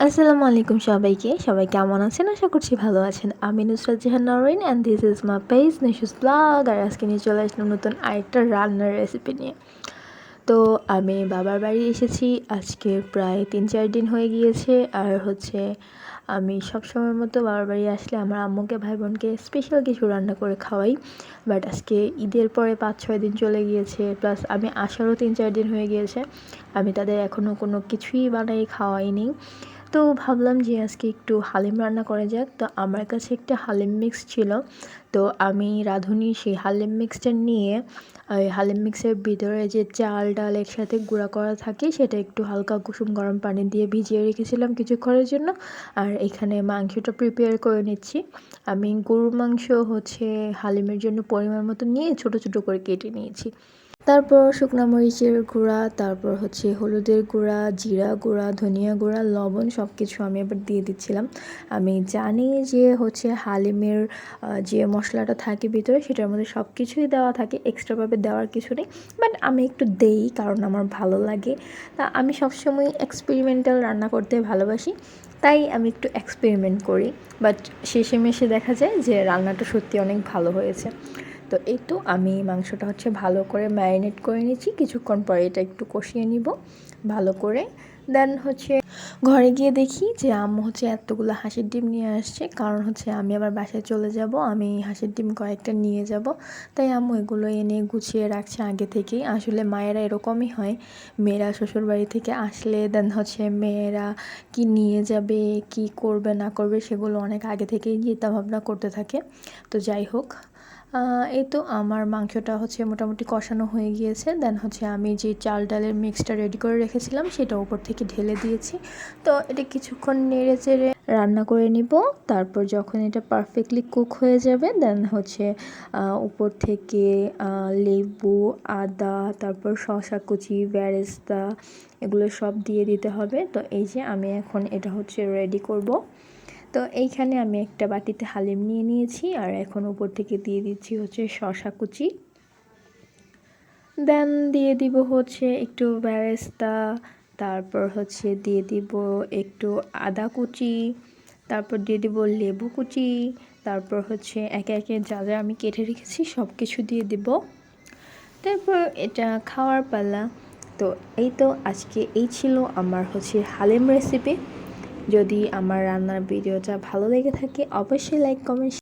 আসসালামু আলাইকুম সবাই কেমন আছেন? আশা করছি ভালো আছেন। আমি Nusrat Jahan Nowrin and this is my page Nishu's blog. আর আজকে নিয়ে চলে আসলাম নতুন আরেকটা রান্নার রেসিপি নিয়ে। তো আমি বাবার বাড়ি এসেছি আজকে প্রায় ৩-৪ দিন হয়ে গিয়েছে। আর আমি সবসময়ের মতো বাবার বাড়ি আসলে আমার আম্মুকে ভাই বোনকে স্পেশাল কিছু রান্না করে খাওয়াই। বাট আজকে ঈদের পরে ৫-৬ দিন চলে গিয়েছে, প্লাস আমি আসারও ৩-৪ দিন হয়ে গিয়েছে। আমি তাদের এখনও কোনো কিছুই বানাই খাওয়াইনি। তো ভাবলাম যে আজকে একটু হালিম রান্না করা যাক। তো আমার কাছে একটা হালিম মিক্স ছিল, তো আমি রাঁধুনি সেই হালিম মিক্সটা নিয়ে ওই হালিম মিক্সের ভিতরে যে চাল ডাল একসাথে গুঁড়া করা থাকে সেটা একটু হালকা কুসুম গরম পানি দিয়ে ভিজিয়ে রেখেছিলাম কিছুক্ষণের জন্য। আর এখানে মাংসটা প্রিপেয়ার করে নিচ্ছি। আমি গরুর মাংস হালিমের জন্য পরিমাণ মতো নিয়ে ছোট ছোট করে কেটে নিয়েছি। তারপর শুকনো মরিচের গুঁড়া, তারপর হলুদের গুঁড়া, জিরা গুঁড়া, ধনিয়া গুঁড়া, লবণ সব কিছু আমি এবার দিয়ে দিচ্ছিলাম। আমি জানি যে হালিমের যে মশলাটা থাকে ভিতরে সেটার মধ্যে সব কিছুই দেওয়া থাকে, এক্সট্রাভাবে দেওয়ার কিছু নেই, বাট আমি একটু দেই কারণ আমার ভালো লাগে। তা আমি সবসময় এক্সপেরিমেন্টাল রান্না করতে ভালোবাসি, তাই আমি একটু এক্সপেরিমেন্ট করি। বাট শেষে দেখা যায় যে রান্নাটা সত্যি অনেক ভালো হয়েছে। তো এই তো আমি মাংসটা ভালো করে ম্যারিনেট করে নিচ্ছি। কিছুক্ষণ পরে এটা একটু কষিয়ে নিব ভালো করে। দেন ঘরে গিয়ে দেখি যে আম্মু এতগুলো হাঁসের ডিম নিয়ে আসছে, কারণ আমি আবার বাসায় চলে যাব, আমি হাঁসের ডিম কয়েকটা নিয়ে যাব। তাই আম্মু এগুলো এনে গুছিয়ে রাখছে আগে থেকেই। আসলে মায়েরা এরকমই হয়, মেয়েরা শ্বশুরবাড়ি থেকে আসলে দেন মেয়েরা কি নিয়ে যাবে, কি করবে না করবে সেগুলো অনেক আগে থেকেই চিন্তাভাবনা করতে থাকে। তো যাই হোক, এই তো আমার মাংসটা মোটামুটি কষানো হয়ে গিয়েছে। দেন আমি যে চাল ডালের মিক্সটা রেডি করে রেখেছিলাম সেটা উপর থেকে ঢেলে দিয়েছি। তো এটা কিছুক্ষণ নেড়ে চেড়ে রান্না করে নিব। তারপর যখন এটা পারফেক্টলি কুক হয়ে যাবে দেন উপর থেকে লেবু, আদা, তারপর শসা কুচি, বেরেস্তা এগুলো সব দিয়ে দিতে হবে। তো এই যে আমি এখন এটা রেডি করব। তো এইখানে আমি একটা বাটিতে হালিম নিয়ে নিয়েছি, আর এখন উপর থেকে দিয়ে দিচ্ছি শসা কুচি। দেন দিয়ে দিব একটু বেরেস্তা, তারপর দিয়ে দিব একটু আদা কুচি, তারপর দিয়ে দিব লেবু কুচি, তারপর একে একে যা যা আমি কেটে রেখেছি সব কিছু দিয়ে দিব। তারপর এটা খাওয়ার পালা। তো এই তো আজকে এই ছিল আমার হালিম রেসিপি। যদি আমার রান্নার ভিডিওটা ভালো লেগে থাকে অবশ্যই লাইক কমেন্ট